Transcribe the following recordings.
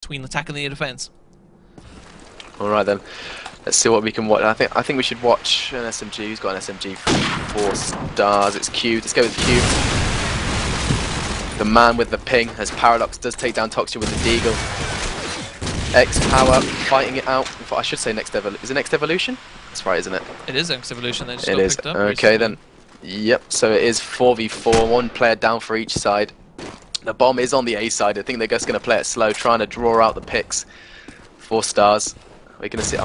between attack and the defense. All right then. Let's see what we can watch. I think we should watch an SMG. Who's got an SMG? 4 stars. It's Cubed. Let's go with Cubed. The man with the ping, as Paradox does take down Toxia with the Deagle. X Power fighting it out. I should say next evolution. Is it next evolution? That's right, isn't it? It is next evolution. They just it got is. Picked up Okay recently. then. Yep. So it is 4v4. One player down for each side. The bomb is on the A side. I think they're just going to play it slow, trying to draw out the picks. 4 stars. We're going to see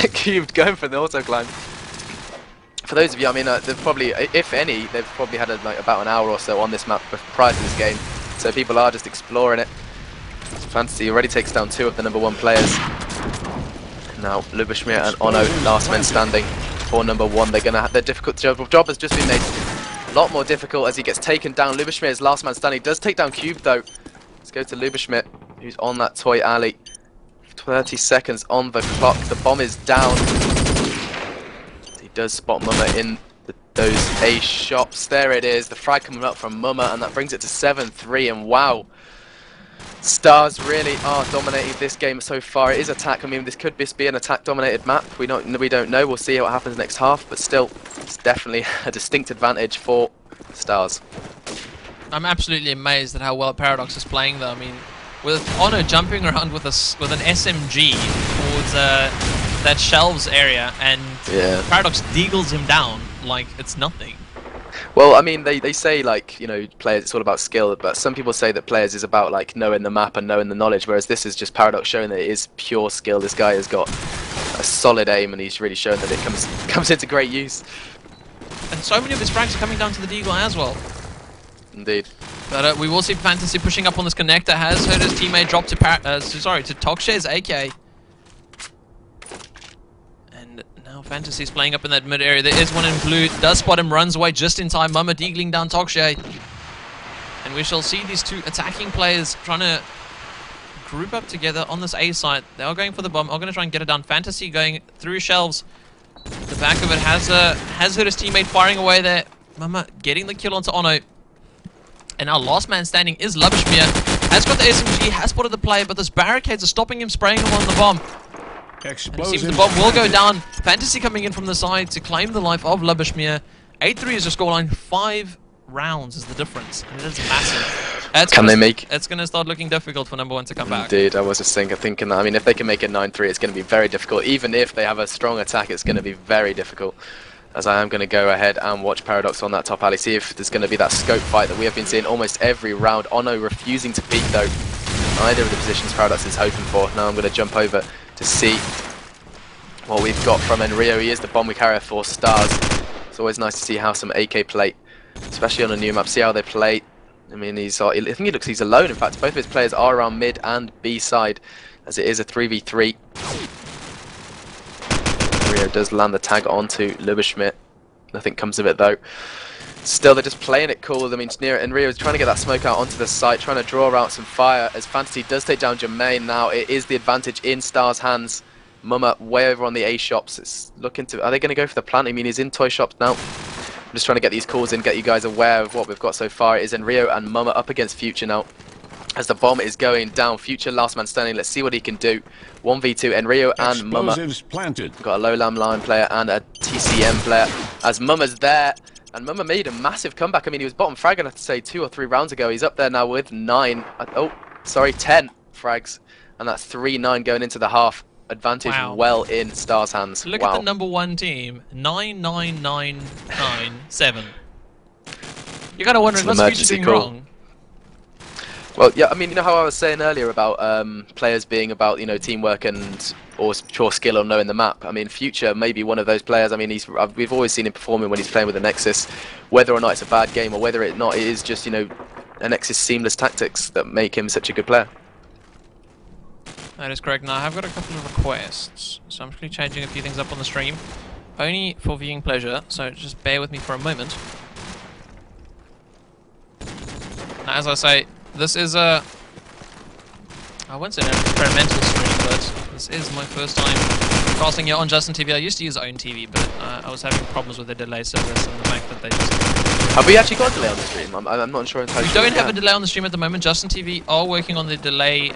Cubed going for the auto climb. For those of you, I mean, they've probably, if any, they've probably had like about an hour or so on this map prior to this game. So people are just exploring it. Fantasy already takes down 2 of the #1 players. Now Lubishmir and Ono, last men standing for #1. They're going to have their difficult job has just been made a lot more difficult as he gets taken down. Lubishmir is last man standing. Does take down Cube though. Let's go to Lubishmir, who's on that toy alley. 30 seconds on the clock. The bomb is down. He does spot Mumma in those A shops. There it is. The frag coming up from Mumma, and that brings it to 7-3. And wow, Stars really are dominating this game so far. It is attack. I mean, this could be an attack-dominated map. We don't know. We'll see what happens next half. But still, it's definitely a distinct advantage for Stars. I'm absolutely amazed at how well Paradox is playing, though. I mean, with Ono jumping around with an SMG towards that shelves area, and Paradox deagles him down like it's nothing. Well, I mean, they say, like, you know, players, it's all about skill, but some people say that players is about, like, knowing the map and knowing the knowledge, whereas this is just Paradox showing that it is pure skill. This guy has got a solid aim, and he's really shown that it comes into great use. And so many of his frags are coming down to the deagle as well. Indeed. But we will see Fantasy pushing up on this connector. Has heard his teammate drop to Toxie's AK. And now Fantasy's playing up in that mid area. There is one in blue. Does spot him, runs away just in time. Mumma deagling down Toxie. And we shall see these two attacking players trying to group up together on this A site. They are going for the bomb. Are going to try and get it down. Fantasy going through shelves. The back of it has heard his teammate firing away there. Mumma getting the kill onto Ono. And our last man standing is Lubishmir. Has got the SMG, has spotted the player, but those barricades are stopping him spraying him on the bomb. And it seems the bomb will go down. Fantasy coming in from the side to claim the life of Lubishmir. 8-3 is the scoreline. 5 rounds is the difference. And it is massive. It's going to start looking difficult for #1 to come back. Indeed, I was just thinking that. I mean, if they can make it 9-3, it's going to be very difficult. Even if they have a strong attack, it's going to be very difficult. As I am going to go ahead and watch Paradox on that top alley, see if there's going to be that scope fight that we have been seeing almost every round. Ono refusing to peek though. Neither of the positions Paradox is hoping for. Now I'm going to jump over to see what we've got from Enrio. He is the bomb we carry 4 stars. It's always nice to see how some AK play, especially on a new map. See how they play. I mean, I think he's alone. In fact, both of his players are around mid and B side, as it is a 3v3. Rio does land the tag onto Lubishmir. Nothing comes of it though. Still, they're just playing it cool. I mean, and Rio is trying to get that smoke out onto the site, trying to draw out some fire as Fantasy does take down Jermaine. Now it is the advantage in Star's hands. Mumma way over on the A shops. It's looking to. Are they going to go for the plant? I mean, he's in toy shops now. I'm just trying to get these calls in, get you guys aware of what we've got so far. It is Enrio and Mumma up against Future now. As the bomb is going down, Future last man standing. Let's see what he can do. 1v2, Enrio and Mumma. We've got a low lamb line player and a TCM player. As Mumma's there, and Mumma made a massive comeback. I mean, he was bottom frag, I have to say, 2 or 3 rounds ago. He's up there now with 10 frags, and that's 3-9 going into the half. Advantage well in Star's hands. Look at the #1 team, 9-9-9-9-7. You gotta wonder what's Future doing wrong. Well, yeah, I mean, you know how I was saying earlier about players being about, you know, teamwork and or pure skill or knowing the map. I mean, Future may be one of those players. I mean, we've always seen him performing when he's playing with the Nexus, whether or not it's a bad game or whether it is just, you know, a Nexus seamless tactics that make him such a good player. That is correct. Now, I've got a couple of requests, so I'm actually changing a few things up on the stream. Only for viewing pleasure, so just bear with me for a moment. Now, as I say, this is I won't say an experimental stream, but this is my first time casting here on Justin TV. I used to use Own TV, but I was having problems with the delay service and the fact that they just... Have we actually got a delay on the stream? I'm not sure entirely. We don't have a delay on the stream at the moment. Justin TV are working on the delay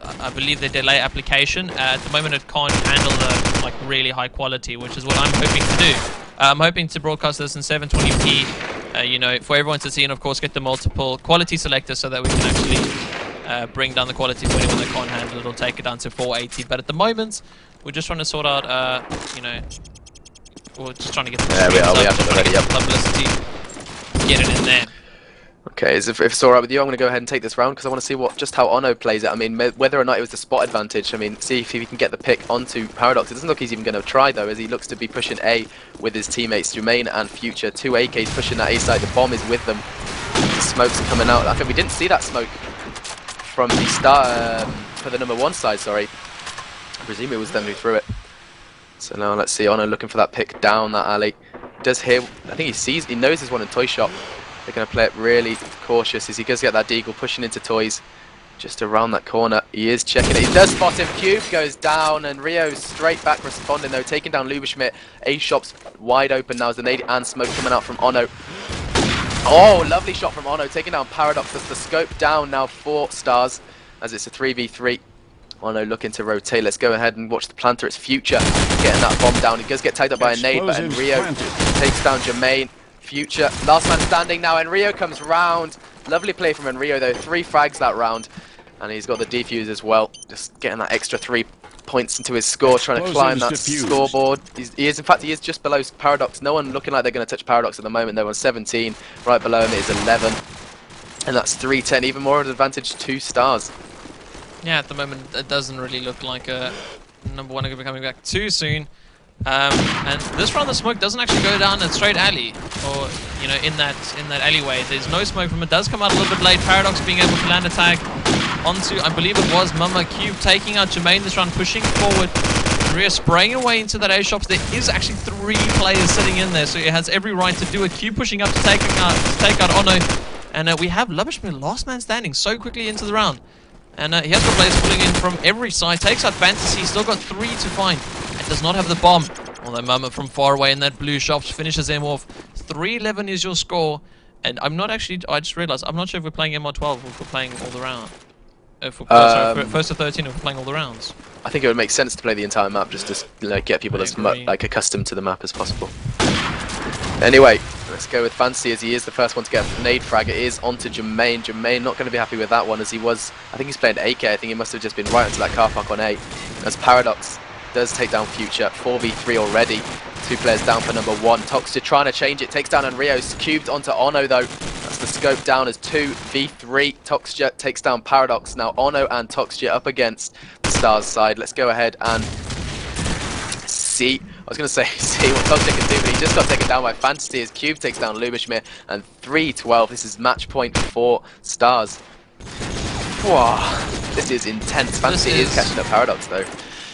I believe the delay application. At the moment, it can't handle the like really high quality, which is what I'm hoping to do. I'm hoping to broadcast this in 720p, you know, for everyone to see, and of course get the multiple quality selectors so that we can actually bring down the quality for anyone that can't handle it, or take it down to 480. But at the moment, we're just trying to sort out, you know, we're just trying to get the we have it already, publicity, get it in there. Okay, if it's alright with you, I'm going to go ahead and take this round because I want to see just how Ono plays it. I mean, whether or not it was the spot advantage. I mean, see if he can get the pick onto Paradox. It doesn't look he's even going to try though, as he looks to be pushing A with his teammates Jermaine and Future. 2 AKs pushing that A side. The bomb is with them. The smoke's coming out. I think we didn't see that smoke from the start for the number 1 side. Sorry, I presume it was them who threw it. So now let's see Ono looking for that pick down that alley. Does hear? I think he knows there's one in Toy Shop. They're going to play it really cautious as he does get that deagle pushing into Toys just around that corner. He is checking it. He does spot him. Cube goes down and Rio's straight back responding though, taking down Luberschmidt. A-Shop's wide open now as the nade and smoke coming out from Ono. Oh, lovely shot from Ono, taking down Paradox. That's the scope down now for Stars as it's a 3v3. Ono looking to rotate. Let's go ahead and watch the planter. It's Future getting that bomb down. He does get tagged up by a nade, but Rio takes down Jermaine. Future, last man standing now, Enrio comes round. Lovely play from Enrio though, 3 frags that round. And he's got the defuse as well, just getting that extra 3 points into his score, trying to climb that scoreboard. He is just below Paradox. No one looking like they're going to touch Paradox at the moment. They're on 17, right below him is 11. And that's 3-10, even more of an advantage to Stars. Yeah, at the moment it doesn't really look like a number 1 are going to be coming back too soon. And this round the smoke doesn't actually go down a straight alley, or you know, in that alleyway. There's no smoke from it. Does come out a little bit late. Paradox being able to land a tag onto, I believe it was Mama. Cube taking out Jermaine this round, pushing forward. Ria spraying away into that A-Shops. There is actually 3 players sitting in there, so it has every right to do it. Cube pushing up to take out Ono, and we have Luberschmidt, last man standing, so quickly into the round. And he has got players pulling in from every side. Takes out Fantasy, still got 3 to find. And does not have the bomb. Although Mama from far away in that blue Shops finishes him off. 3-11 is your score. And I'm not actually, I just realized, I'm not sure if we're playing MR12 or if we're playing all the round. Sorry, first to 13 if we're playing all the rounds. I think it would make sense to play the entire map just to like, get people as like accustomed to the map as possible. Anyway, let's go with Fancy as he is the first one to get a nade frag. It is onto Jermaine. Jermaine not going to be happy with that one as he was, I think he's playing AK. I think he must have just been right into that car park on A. As Paradox does take down Future. 4v3 already. 2 players down for number 1. Toxia trying to change it. Takes down Enrio's cubed onto Ono though. That's the scope down as 2v3. Toxia takes down Paradox. Now Ono and Toxia up against the Stars side. Let's go ahead and see. I was going to say, see what Toxic can do, but he just got taken down by Fantasy as Cube takes down Luberschmidt, and 3-12. This is match point for Stars. Wow, this is intense. Fantasy is catching up Paradox though.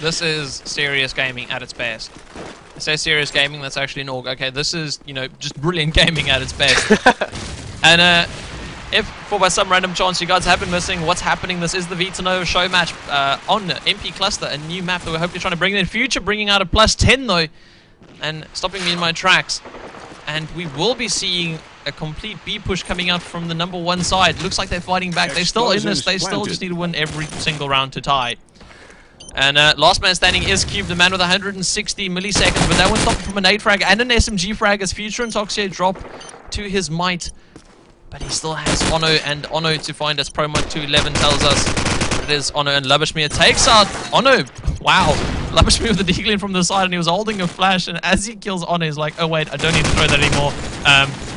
This is serious gaming at its best. I say serious gaming, that's actually an org. Okay, this is, you know, just brilliant gaming at its best. And if for by some random chance you guys have been missing what's happening, this is the Vita-Nova Showmatch on MP Cluster, a new map that we're hopefully trying to bring in future, bringing out a +10 though, and stopping me in my tracks. And we will be seeing a complete B push coming out from the number 1 side. Looks like they're fighting back. They're still in this. They still just need to win every single round to tie. And last man standing is Cube, the man with 160 milliseconds, but that one stopped from an 8 frag and an SMG frag as Future and Toxier drop to his might. But he still has Ono and Ono to find us. Promod 211 tells us it is Ono, and Luberschmidt takes out Ono. Wow. Luberschmidt with the deagle in from the side, and he was holding a flash, and as he kills Ono, he's like, oh wait, I don't need to throw that anymore.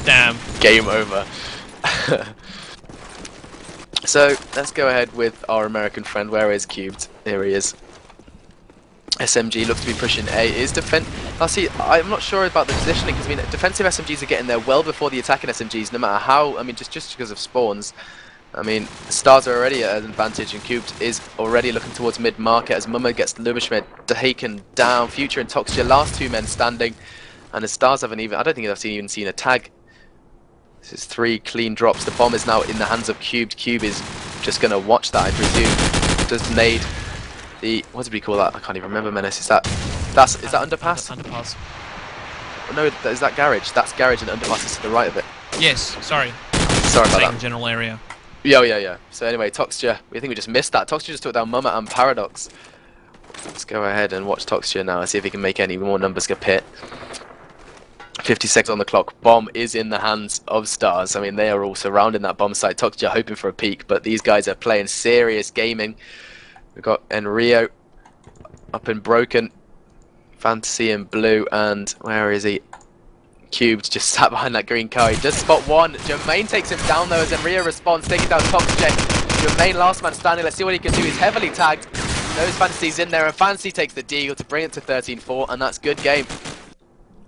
Damn. Game over. So, let's go ahead with our American friend. Where is Cubed? Here he is. SMG looks to be pushing A. Is defense. I see. I'm not sure about the positioning because I mean, defensive SMGs are getting there well before the attacking SMGs, no matter how. I mean, just because of spawns. I mean, Stars are already at an advantage, and Cubed is already looking towards mid-market as Mumma gets Luberschmidt taken down. Future and Toxia, last 2 men standing, and the Stars haven't even. I don't think I've even seen a tag. This is 3 clean drops. The bomb is now in the hands of Cubed. Cube is just going to watch that, I presume. Does nade the, what did we call that? I can't even remember, Menace. Is that underpass? Underpass. No, is that garage? That's garage, and underpass is to the right of it. Yes, sorry. Sorry about that. General area. Yeah. So anyway, Toxture, we think we just missed that. Toxture just took down Mama and Paradox. Let's go ahead and watch Toxture now and see if he can make any more numbers get pit. 50 seconds on the clock. Bomb is in the hands of Stars. I mean, they are all surrounding that bomb site. Toxture hoping for a peek, but these guys are playing serious gaming. We've got Enrio up and broken. Fantasy in blue, and where is he? Cubed just sat behind that green car. He does spot one. Jermaine takes him down though as Enrio responds, taking down Toxture. Jermaine last man standing. Let's see what he can do. He's heavily tagged. Knows Fantasy's in there, and Fantasy takes the deal to bring it to 13-4, and that's good game.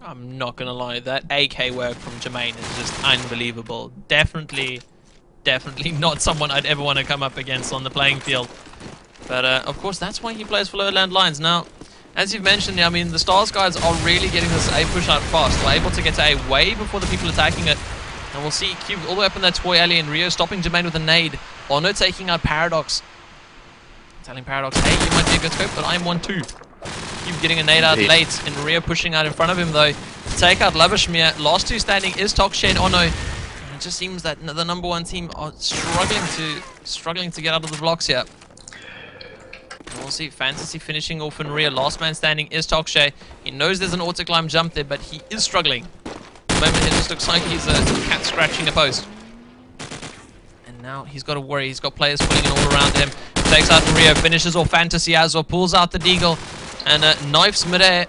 I'm not gonna lie, that AK work from Jermaine is just unbelievable. Definitely not someone I'd ever want to come up against on the playing field. But of course, that's why he plays for Lowland Lions. Now, as you've mentioned, I mean, the Stars guys are really getting this A push out fast. They're able to get to A way before the people attacking it. And we'll see Cube all the way up in that toy alley, and Rio stopping Jermaine with a nade. Ono taking out Paradox. Telling Paradox, hey, you might be a good scope, but I'm one too. Cube getting a nade out late, and Rio pushing out in front of him though. To take out Lavashmir. Last two standing is Toxture and Ono. And it just seems that the number one team are struggling to get out of the blocks here. And we'll see Fantasy finishing off in rear. Last man standing is Toxture. He knows there's an auto climb jump there, but he is struggling. At the moment, it just looks like he's a cat scratching a post. And now he's got to worry. He's got players pulling in all around him. Takes out Rio, finishes off Fantasy as well, pulls out the Deagle, and knifes midair.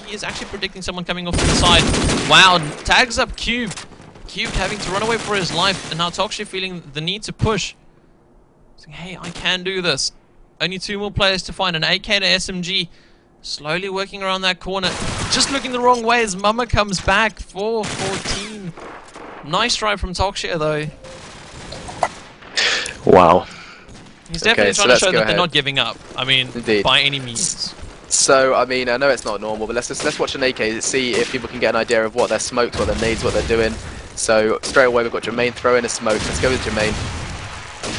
He is actually predicting someone coming off to the side. Wow, tags up Cube. Cube having to run away for his life, and now Toxture feeling the need to push. Saying, hey, I can do this. Only two more players to find, an AK and an SMG. Slowly working around that corner. Just looking the wrong way as Mama comes back. 4-14. Nice try from Toxture though. Wow. He's definitely trying to show that they're not giving up. I mean, indeed, by any means. So, I mean, I know it's not normal, but let's watch an AK, see if people can get an idea of what their smokes, what their nades, what they're doing. So, straight away we've got Jermaine throwing a smoke. Let's go with Jermaine.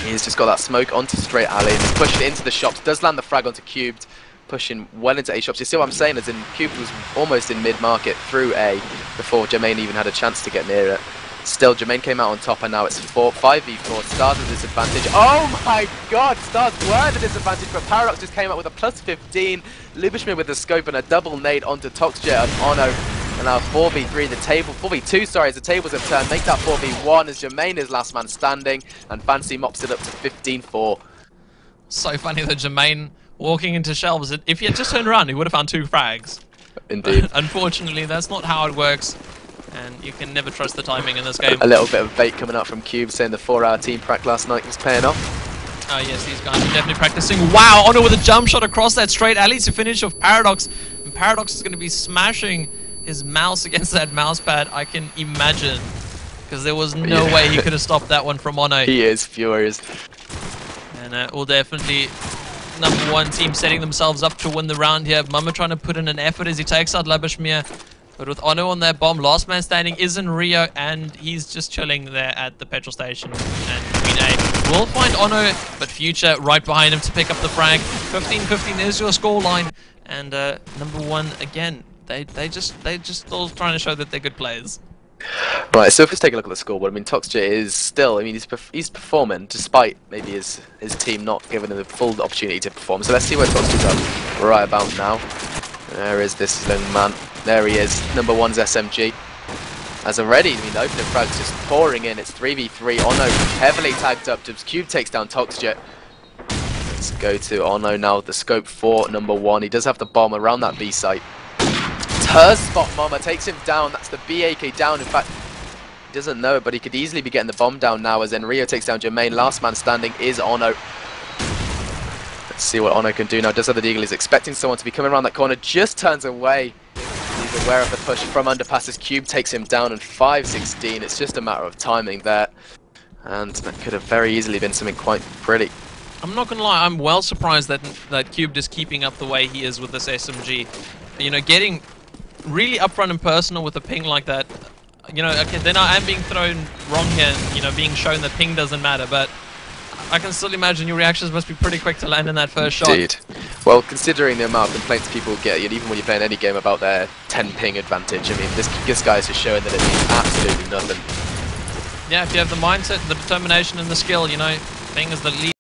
He's just got that smoke onto straight alley, and he's pushing it into the shops. Does land the frag onto Cubed, pushing well into A shops. You see what I'm saying? As in, Cubed was almost in mid-market through A before Jermaine even had a chance to get near it. Still, Jermaine came out on top, and now it's 5v4. Stars with disadvantage. Oh my god! Stars were at a disadvantage, but Paradox just came out with a +15. Lubishmir with the scope and a double nade onto Toxture and Ono. And now 4v3, the table, 4v2, sorry, as the tables have turned. Make that 4v1 as Jermaine is last man standing, and Fancy mops it up to 15-4. So funny that Jermaine walking into shelves. If he had just turned around, he would have found 2 frags. Indeed. Unfortunately, that's not how it works. And you can never trust the timing in this game. A little bit of bait coming out from Cube, saying the 4-hour team prac last night was paying off. Oh yes, these guys are definitely practicing. Wow, Ono with a jump shot across that straight alley to finish off Paradox. And Paradox is going to be smashing his mouse against that mouse pad, I can imagine. Because there was no way he could have stopped that one from Ono. He is furious. And will definitely number one team setting themselves up to win the round here. Mama trying to put in an effort as he takes out Labashmir. But with Ono on that bomb, last man standing is in Rio, and he's just chilling there at the petrol station. And Queen A will find Ono, but Future right behind him to pick up the frag. 15-15 is your scoreline. And number one, again, they just still trying to show that they're good players. Right, so if let's take a look at the scoreboard. I mean, Toxture is still, I mean, he's performing despite maybe his team not giving him the full opportunity to perform. So let's see where Toxture's up right about now. There is this young man. There he is, number one's SMG. As already, I mean, the opening frag's just pouring in. It's 3v3. Ono heavily tagged up. Cube takes down Toxture. Let's go to Ono now with the scope for number one. He does have the bomb around that B site. Her spot Mama takes him down. That's the BAK down. In fact, he doesn't know it, but he could easily be getting the bomb down now as Enrio takes down Jermaine. Last man standing is Ono. Let's see what Ono can do now. Does have the Deagle. He's expecting someone to be coming around that corner. Just turns away. He's aware of the push from underpasses. Cube takes him down, and 5-16. It's just a matter of timing there. And that could have very easily been something quite pretty. I'm not gonna lie, I'm well surprised that Cube is keeping up the way he is with this SMG. You know, getting really upfront and personal with a ping like that. You know, okay, then I am being thrown wrong here, and, you know, being shown that ping doesn't matter, but I can still imagine your reactions must be pretty quick to land in that first shot. Indeed. Well, considering the amount of complaints people get, even when you're playing any game about their 10 ping advantage, I mean, this guy is just showing that it means absolutely nothing. Yeah, if you have the mindset, the determination, and the skill, you know, things that lead